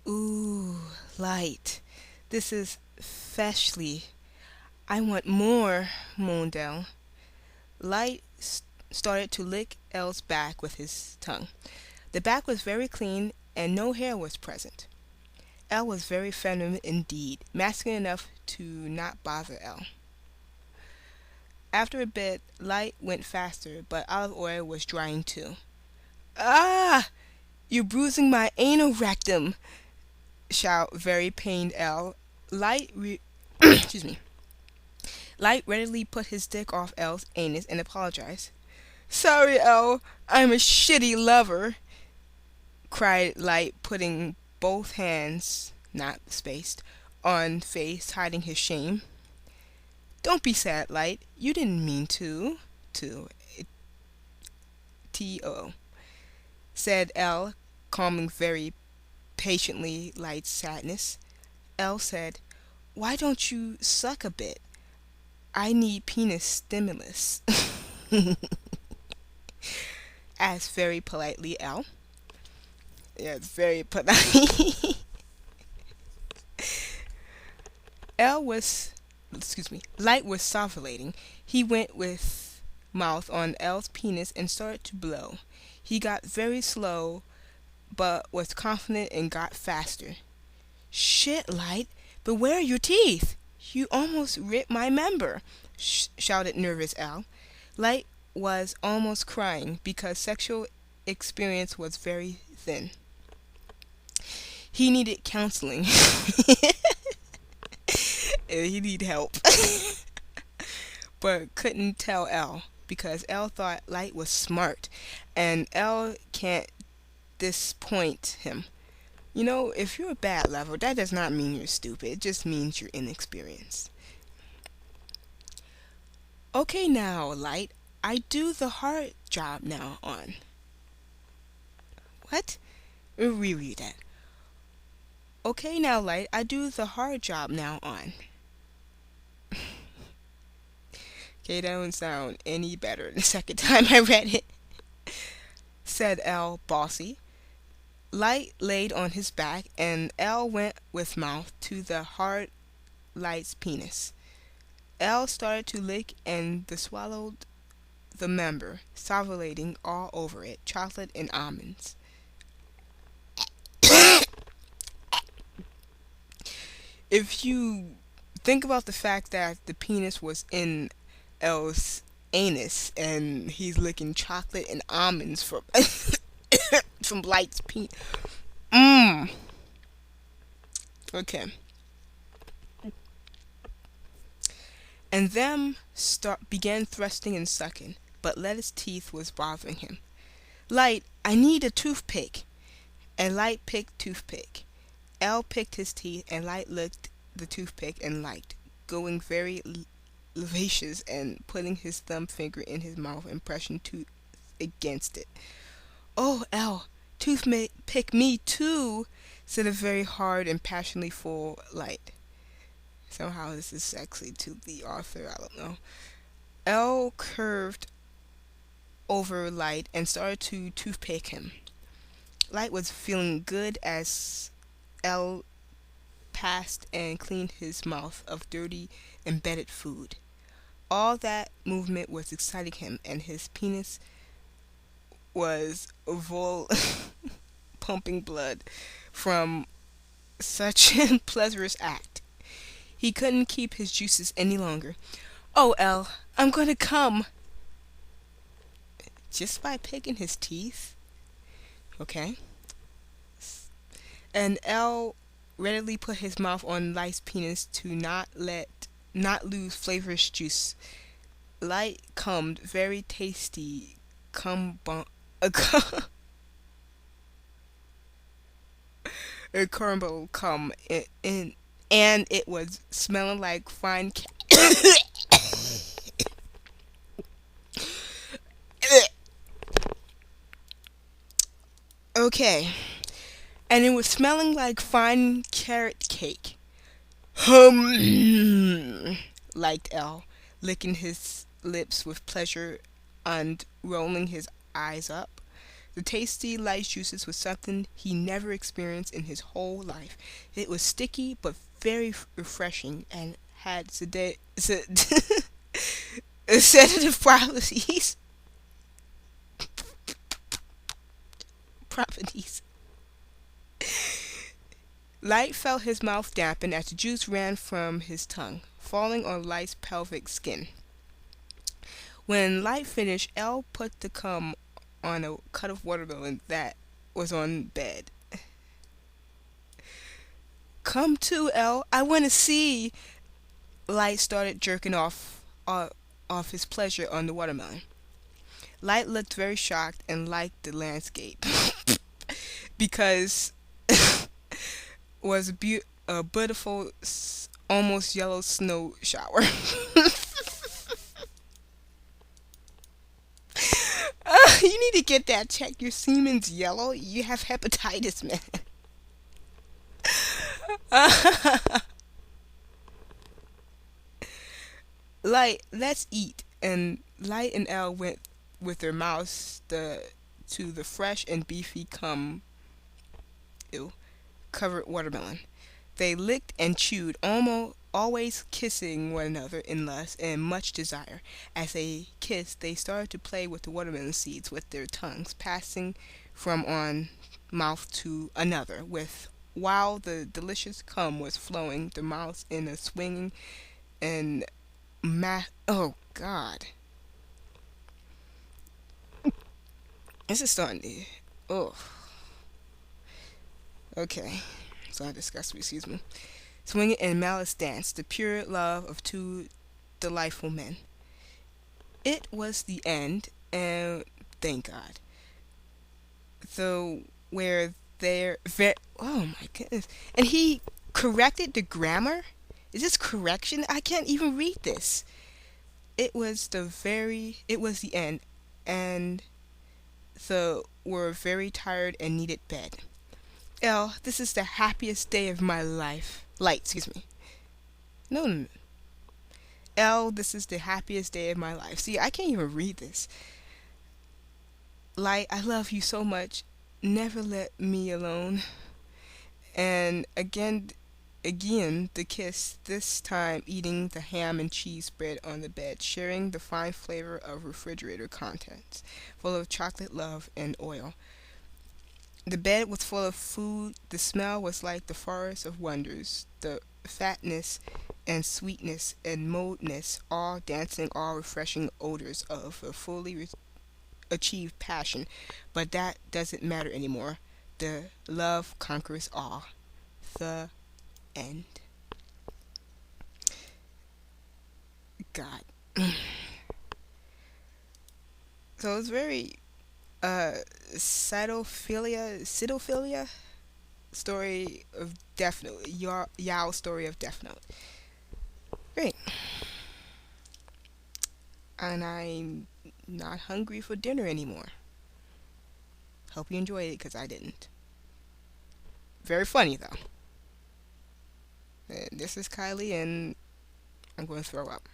Ooh, light. This is freshly. I want more, moaned Elle. Light started to lick Elle's back with his tongue. The back was very clean and no hair was present. Elle was very feminine indeed, masculine enough to not bother Elle. After a bit, Light went faster, but Olive Oil was drying too. Ah! You're bruising my anal rectum! Shout very pained Elle. Excuse me. Light readily put his dick off Elle's anus and apologized. Sorry, Elle. I'm a shitty lover, cried Light, putting both hands, not spaced, on face, hiding his shame. Don't be sad, Light. You didn't mean to. T-O, said Elle, calming very patiently Light's sadness. Elle said, Why don't you suck a bit? I need penis stimulus. Asked very politely Elle. Yeah, it's very polite. Elle was, excuse me, Light was salivating. He went with mouth on Elle's penis and started to blow. He got very slow, but was confident and got faster. Shit, Light, beware your teeth. You almost ripped my member, shouted nervous Elle. Light was almost crying because sexual experience was very thin. He needed counseling. He needed help. But couldn't tell Elle because Elle thought Light was smart and Elle can't disappoint him. You know, if you're a bad lover, that does not mean you're stupid. It just means you're inexperienced. Okay now, Light, I do the hard job now on. What? Reread that. Okay now, Light, I do the hard job now on. Okay, that don't sound any better the second time I read it, said Elle, bossy. Light laid on his back, and Elle went with mouth to the hard Light's penis. Elle started to lick and the swallowed the member, salivating all over it, chocolate and almonds. If you think about the fact that the penis was in Elle's anus and he's licking chocolate and almonds from from Light's penis. Mmm. Okay. And them began thrusting and sucking, but Lettuce teeth was bothering him. Light, I need a toothpick. And Light picked toothpick. Elle picked his teeth, and Light licked the toothpick and liked, going very vivacious and putting his thumb finger in his mouth and pressing tooth against it. Oh, Elle, toothpick me too, said a very hard and passionately full Light. Somehow this is sexy to the author, I don't know. Elle curved over Light and started to toothpick him. Light was feeling good as Elle passed and cleaned his mouth of dirty, embedded food. All that movement was exciting him, and his penis was pumping blood from such a pleasurous act. He couldn't keep his juices any longer. Oh, Elle, I'm going to come. Just by picking his teeth? Okay. And Elle readily put his mouth on Light's penis to not lose flavorous juice. Light cummed very tasty a caramel cum in and it was smelling like fine okay, and it was smelling like fine carrot cake. Liked Elle, licking his lips with pleasure and rolling his eyes up. The tasty light juices was something he never experienced in his whole life. It was sticky but very refreshing and had sedative properties. properties. Light felt his mouth dampen as the juice ran from his tongue, falling on Light's pelvic skin. When Light finished, Elle put the cum on a cut of watermelon that was on bed. Come to Elle, I want to see. Light started jerking off his pleasure on the watermelon. Light looked very shocked and liked the landscape because was a beautiful, almost yellow snow shower. You need to get that checked. Your semen's yellow. You have hepatitis, man. Light, let's eat. And Light and Elle went with their mouths to the fresh and beefy ew, covered watermelon. They licked and chewed, almost always kissing one another in lust and much desire. As they kissed, they started to play with the watermelon seeds with their tongues, passing from one mouth to another, with while the delicious cum was flowing, their mouths in a swinging and oh God, this is starting to oh okay. So I discussed. Excuse me. Swinging and malice dance, the pure love of two delightful men. It was the end, and thank God. Though where there, oh my goodness, and he corrected the grammar. Is this correction? I can't even read this. It was the end, and the were very tired and needed bed. Elle, this is the happiest day of my life. Light, excuse me. No, no, no. Elle, this is the happiest day of my life. See, I can't even read this. Light, I love you so much. Never let me alone. And again, the kiss, this time eating the ham and cheese spread on the bed, sharing the fine flavor of refrigerator contents, full of chocolate love and oil. The bed was full of food. The smell was like the forest of wonders. The fatness and sweetness and moldness, all dancing, all refreshing odors of a fully achieved passion. But that doesn't matter anymore. The love conquers all. The end. God. So it's very cytophilia story of Death Note. Yao story of Death Note. Great. And I'm not hungry for dinner anymore. Hope you enjoyed it because I didn't. Very funny though. This is Kylie and I'm going to throw up.